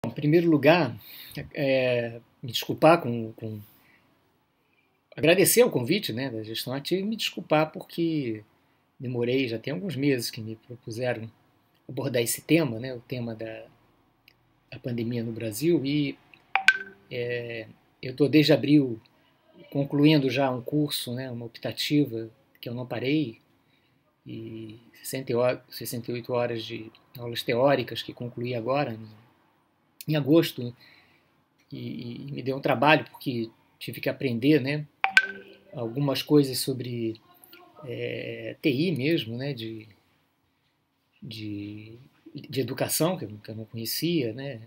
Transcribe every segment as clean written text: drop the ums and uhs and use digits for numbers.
Em primeiro lugar, me desculpar agradecer o convite, né, da gestão ativa e me desculpar porque demorei, já tem alguns meses que me propuseram abordar esse tema, né, o tema da pandemia no Brasil, e eu estou desde abril concluindo já um curso, né, uma optativa que eu não parei, e 68 horas de aulas teóricas que concluí agora, em agosto, e me deu um trabalho porque tive que aprender, né, algumas coisas sobre TI mesmo, né, de, de educação que eu não conhecia, né,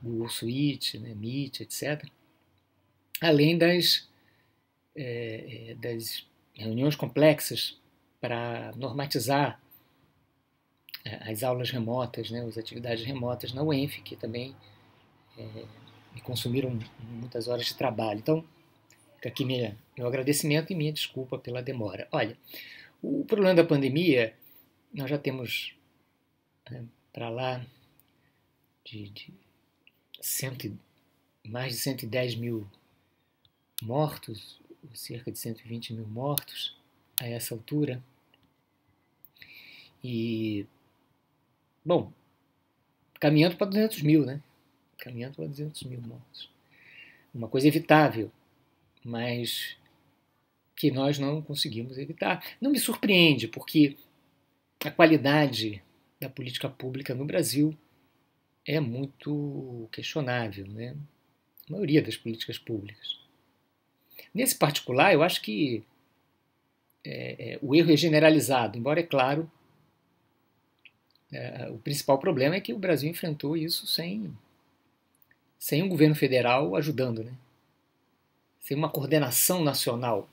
Google Suite, né, Meet, etc. Além das reuniões complexas para normatizar as aulas remotas, né, as atividades remotas na UENF, que também me consumiram muitas horas de trabalho. Então, fica aqui meu agradecimento e minha desculpa pela demora. Olha, o problema da pandemia, nós já temos, né, para lá de mais de 110 mil mortos, cerca de 120 mil mortos a essa altura. E, bom, caminhando para 200 mil, né? Caminhando para 200 mil mortos. Uma coisa evitável, mas que nós não conseguimos evitar. Não me surpreende, porque a qualidade da política pública no Brasil é muito questionável, né? A maioria das políticas públicas. Nesse particular, eu acho que o erro é generalizado, embora, é claro, o principal problema é que o Brasil enfrentou isso sem um governo federal ajudando, né? Sem uma coordenação nacional.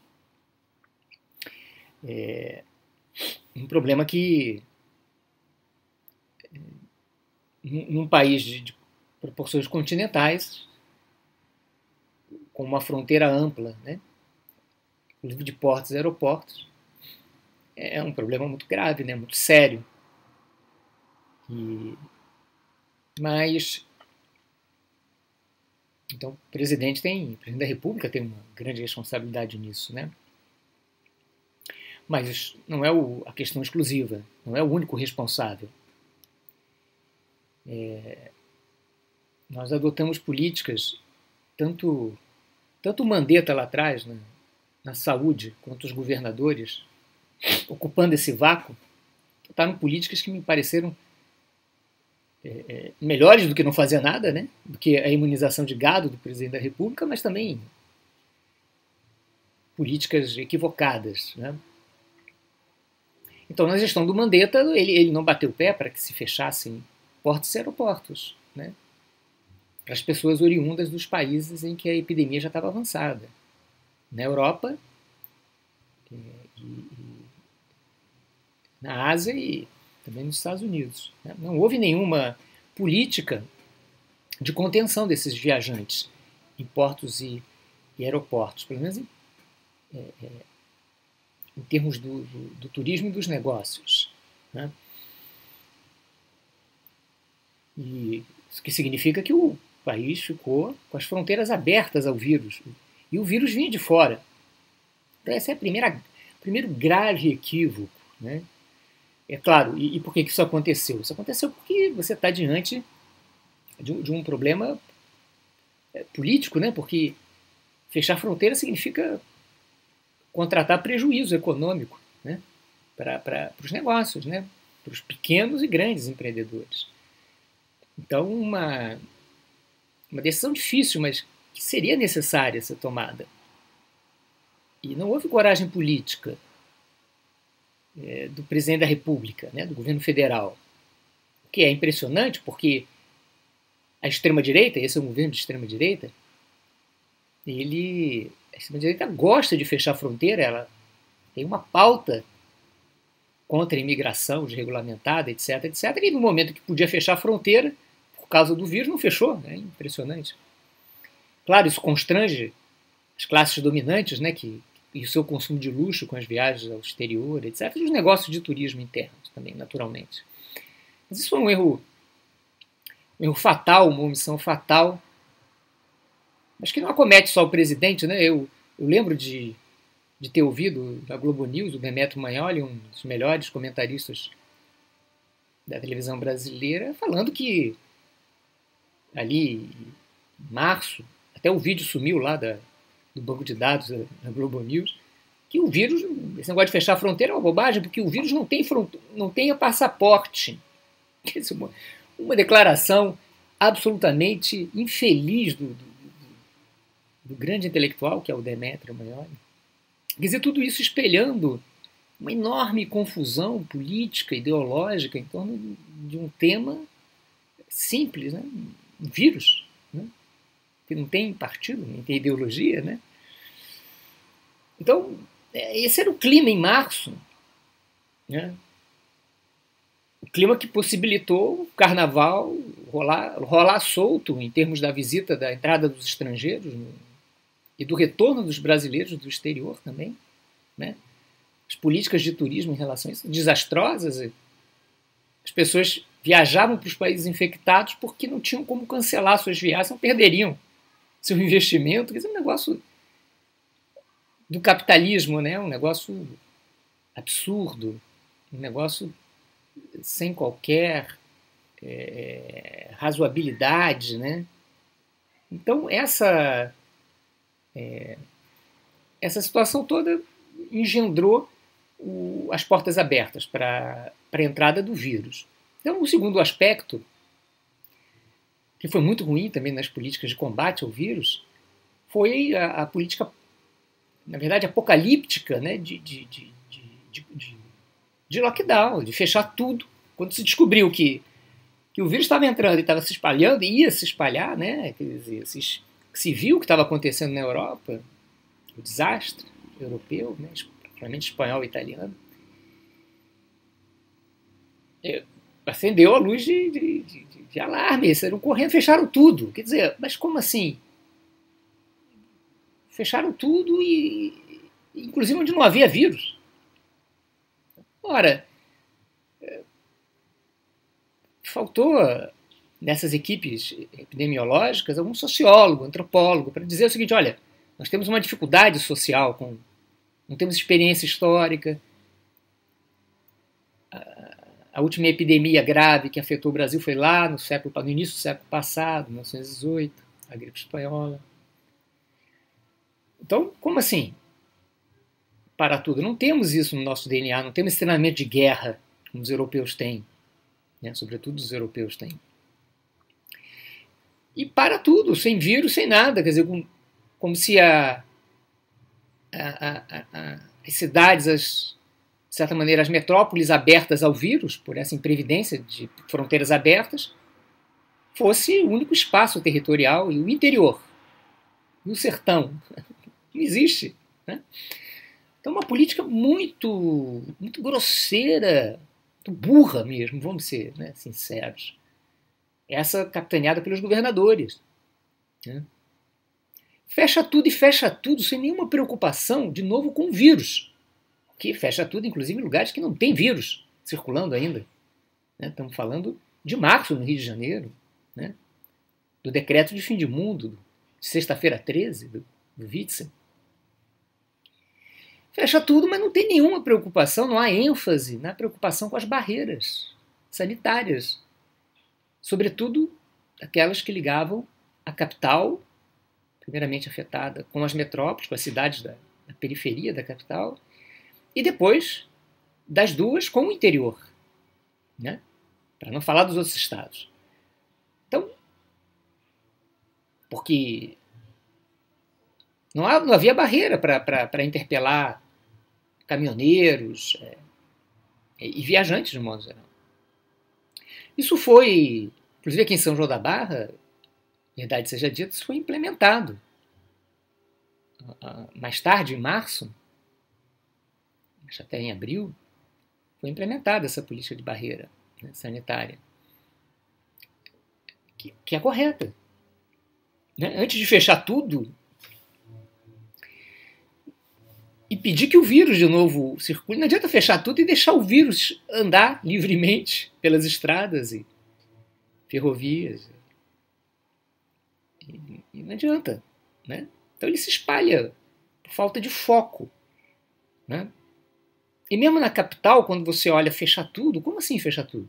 Um problema que, num país de proporções continentais, com uma fronteira ampla, né, inclusive de portos e aeroportos, é um problema muito grave, né, muito sério. Mas, então, o presidente da República tem uma grande responsabilidade nisso, né? Mas não é a questão exclusiva, não é o único responsável. Nós adotamos políticas, tanto o Mandetta lá atrás, né, na saúde, quanto os governadores, ocupando esse vácuo, adotaram políticas que me pareceram melhores do que não fazer nada, né, do que a imunização de gado do presidente da República, mas também políticas equivocadas, né? Então, na gestão do Mandetta, ele não bateu o pé para que se fechassem portos e aeroportos, né, para as pessoas oriundas dos países em que a epidemia já estava avançada. Na Europa, na Ásia e também nos Estados Unidos. Né? Não houve nenhuma política de contenção desses viajantes em portos e aeroportos, pelo menos em termos do turismo e dos negócios. Né? E isso que significa que o país ficou com as fronteiras abertas ao vírus. E o vírus vinha de fora. Então esse é o primeiro grave equívoco. Né? É claro, e por que isso aconteceu? Isso aconteceu porque você está diante de um problema político, né? Porque fechar fronteira significa contratar prejuízo econômico, né, para os negócios, né, para os pequenos e grandes empreendedores. Então, uma decisão difícil, mas que seria necessária ser tomada. E não houve coragem política do presidente da República, né, do governo federal. O que é impressionante, porque a extrema-direita, esse é um governo de extrema-direita, a extrema-direita gosta de fechar a fronteira, ela tem uma pauta contra a imigração desregulamentada, etc, etc, e no momento que podia fechar a fronteira, por causa do vírus, não fechou. É impressionante. Claro, isso constrange as classes dominantes, né, e o seu consumo de luxo com as viagens ao exterior, etc, e os negócios de turismo internos também, naturalmente. Mas isso foi um erro erro fatal, uma omissão fatal, mas que não acomete só o presidente, né? Eu lembro de ter ouvido da Globo News, o Demetrio Magnoli, um dos melhores comentaristas da televisão brasileira, falando que ali em março, até o vídeo sumiu lá do banco de dados da Globo News, que o vírus, esse negócio de fechar a fronteira é uma bobagem, porque o vírus não tem passaporte. Uma declaração absolutamente infeliz do grande intelectual, que é o Demetrio Magnoli. Quer dizer, tudo isso espelhando uma enorme confusão política, ideológica, em torno de um tema simples, né? Um vírus, né? Que não tem partido, nem tem ideologia, né? Então, esse era o clima em março, né? O clima que possibilitou o carnaval rolar solto em termos da visita, da entrada dos estrangeiros e do retorno dos brasileiros do exterior também, né? As políticas de turismo em relação a isso desastrosas. As pessoas viajavam para os países infectados porque não tinham como cancelar suas viagens, não perderiam seu investimento. Quer dizer, um negócio do capitalismo, né? Um negócio absurdo, um negócio sem qualquer razoabilidade, né? Então essa situação toda engendrou as portas abertas para a entrada do vírus. Então, o segundo aspecto, que foi muito ruim também nas políticas de combate ao vírus, foi a política, na verdade, apocalíptica, né, de lockdown, de fechar tudo. Quando se descobriu que o vírus estava entrando e estava se espalhando, e ia se espalhar, né, quer dizer, se viu o que estava acontecendo na Europa, o desastre europeu, né, particularmente espanhol e italiano, acendeu a luz de alarme, saíram correndo, fecharam tudo. Quer dizer, mas como assim? Fecharam tudo inclusive onde não havia vírus. Ora, faltou nessas equipes epidemiológicas algum sociólogo, antropólogo, para dizer o seguinte: olha, nós temos uma dificuldade social, não temos experiência histórica. A última epidemia grave que afetou o Brasil foi lá no início do século passado, 1918, a gripe espanhola. Então, como assim? Para tudo. Não temos isso no nosso DNA, não temos esse treinamento de guerra como os europeus têm, né? Sobretudo os europeus têm. E para tudo, sem vírus, sem nada, quer dizer, como se as cidades, de certa maneira, as metrópoles abertas ao vírus, por essa imprevidência de fronteiras abertas, fosse o único espaço territorial, e o interior, e o sertão. Não existe, né? Então, uma política muito, muito grosseira, muito burra mesmo, vamos ser, né, sinceros. Essa capitaneada pelos governadores, né? Fecha tudo sem nenhuma preocupação, de novo, com o vírus. Que fecha tudo, inclusive, em lugares que não tem vírus circulando ainda, né? Estamos falando de março, no Rio de Janeiro, né? Do decreto de fim de mundo, de sexta-feira 13, do Witzel. Fecha tudo, mas não tem nenhuma preocupação, não há ênfase na preocupação com as barreiras sanitárias, sobretudo aquelas que ligavam a capital, primeiramente afetada, com as metrópoles, com as cidades da periferia da capital, e depois das duas com o interior, né? Para não falar dos outros estados. Então, porque não havia barreira para interpelar caminhoneiros e viajantes, de modo geral. Isso foi, inclusive aqui em São João da Barra, verdade seja dita, isso foi implementado. Mais tarde, em março, acho até em abril, foi implementada essa política de barreira, né, sanitária, que é correta. Né? Antes de fechar tudo e pedir que o vírus de novo circule, não adianta fechar tudo e deixar o vírus andar livremente pelas estradas e ferrovias, e não adianta, né? Então ele se espalha por falta de foco, né? E mesmo na capital, quando você olha fechar tudo, como assim fechar tudo?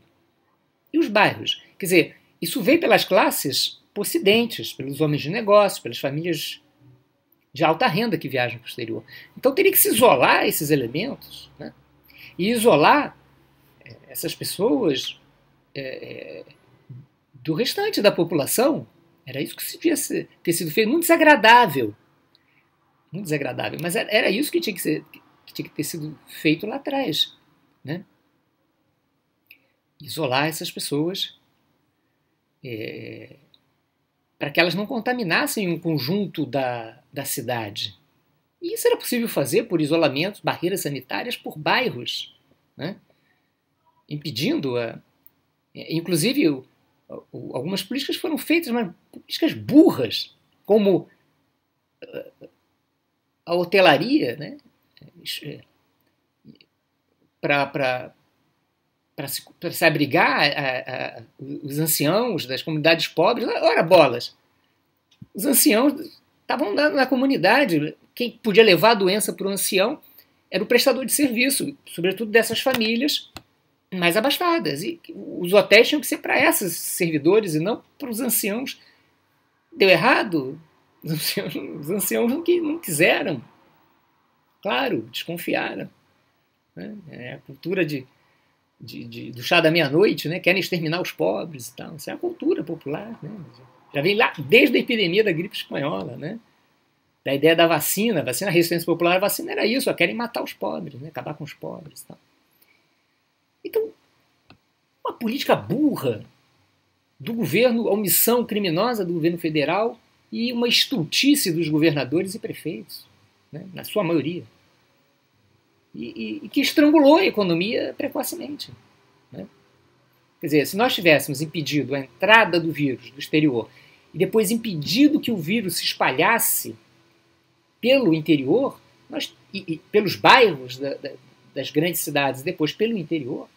E os bairros? Quer dizer, isso veio pelas classes possidentes, pelos homens de negócio, pelas famílias de alta renda que viajam para o exterior. Então teria que se isolar esses elementos, né? E isolar essas pessoas do restante da população. Era isso que devia ter sido feito. Muito desagradável. Muito desagradável. Mas era isso que tinha que ter sido feito lá atrás, né? Isolar essas pessoas para que elas não contaminassem um conjunto da cidade. E isso era possível fazer por isolamentos, barreiras sanitárias por bairros, né? Impedindo inclusive algumas políticas foram feitas, mas políticas burras, como a hotelaria, né? Para se abrigar os anciãos das comunidades pobres. Ora bolas! Os anciãos estavam na comunidade. Quem podia levar a doença para o ancião era o prestador de serviço, sobretudo dessas famílias mais abastadas. E os hotéis tinham que ser para esses servidores e não para os anciãos. Deu errado? Os anciãos não quiseram. Claro, desconfiaram. Né? A cultura do chá da meia-noite, né? Querem exterminar os pobres e tal. Isso é a cultura popular, né? Já vem lá desde a epidemia da gripe espanhola, né? Da ideia da vacina, a resistência popular à vacina era isso, querem matar os pobres, né? Acabar com os pobres e tal. Então, uma política burra do governo, a omissão criminosa do governo federal e uma estultice dos governadores e prefeitos, né? Na sua maioria. E que estrangulou a economia precocemente, né? Quer dizer, se nós tivéssemos impedido a entrada do vírus do exterior e depois impedido que o vírus se espalhasse pelo interior, pelos bairros das grandes cidades, depois pelo interior,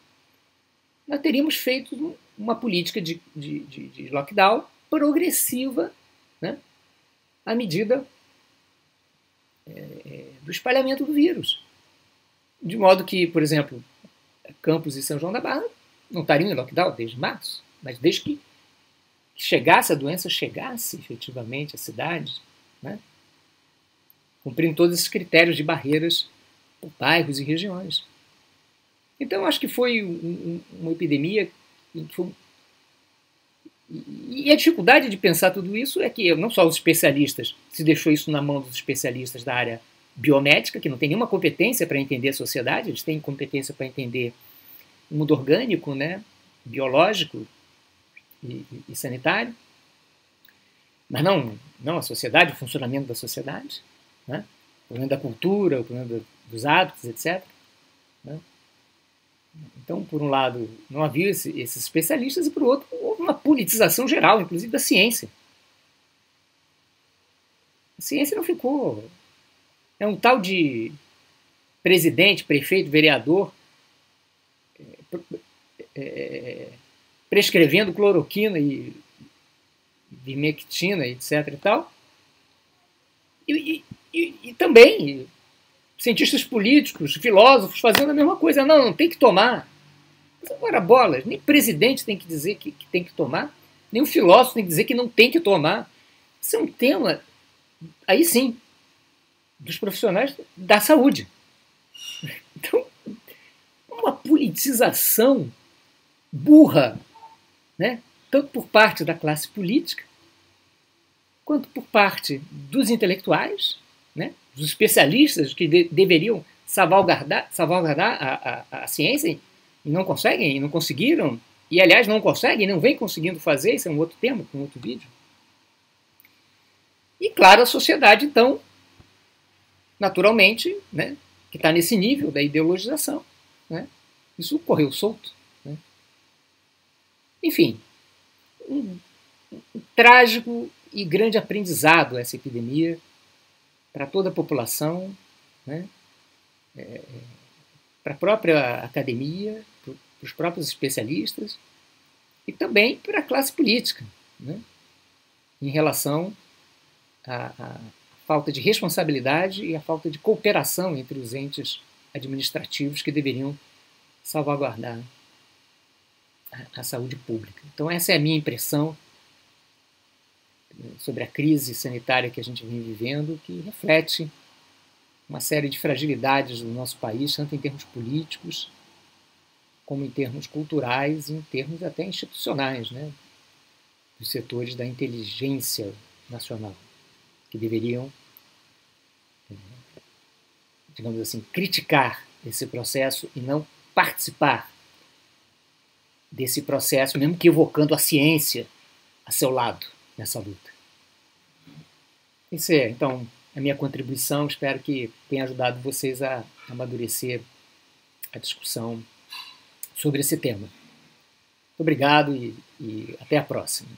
nós teríamos feito uma política de lockdown progressiva, né, à medida do espalhamento do vírus. De modo que, por exemplo, Campos e São João da Barra não estariam em lockdown desde março, mas desde que a doença chegasse efetivamente à cidade, né, cumprindo todos esses critérios de barreiras por bairros e regiões. Então, acho que foi uma epidemia. E a dificuldade de pensar tudo isso é que não só os especialistas, se deixou isso na mão dos especialistas da área biomédica, que não tem nenhuma competência para entender a sociedade, eles têm competência para entender o mundo orgânico, né, biológico e sanitário, mas não a sociedade, o funcionamento da sociedade, né, o problema da cultura, o problema dos hábitos, etc. Né? Então, por um lado, não havia esses especialistas, e por outro, houve uma politização geral, inclusive da ciência. A ciência não ficou. É um tal de presidente, prefeito, vereador prescrevendo cloroquina e ivermectina, etc. e tal. E também cientistas políticos, filósofos fazendo a mesma coisa. Não tem que tomar. Agora, bolas, nem presidente tem que dizer que tem que tomar, nem o filósofo tem que dizer que não tem que tomar. Isso é um tema, aí sim, dos profissionais da saúde. Então, uma politização burra, né? Tanto por parte da classe política, quanto por parte dos intelectuais, né? Dos especialistas que deveriam salvaguardar a ciência e não conseguem, e não conseguiram, e aliás não conseguem, não vêm conseguindo fazer, isso é um outro tema, um outro vídeo. E claro, a sociedade, então, naturalmente, né, que está nesse nível da ideologização, né, isso correu solto. Né. Enfim, um trágico e grande aprendizado essa epidemia para toda a população, né, para a própria academia, para os próprios especialistas, e também para a classe política, né, em relação à falta de responsabilidade e à falta de cooperação entre os entes administrativos que deveriam salvaguardar a saúde pública. Então essa é a minha impressão sobre a crise sanitária que a gente vem vivendo, que reflete uma série de fragilidades do nosso país, tanto em termos políticos, como em termos culturais e em termos até institucionais, né, dos setores da inteligência nacional, que deveriam, digamos assim, criticar esse processo e não participar desse processo, mesmo que evocando a ciência a seu lado nessa luta. Essa é, então, a minha contribuição. Espero que tenha ajudado vocês a amadurecer a discussão sobre esse tema. Muito obrigado e até a próxima.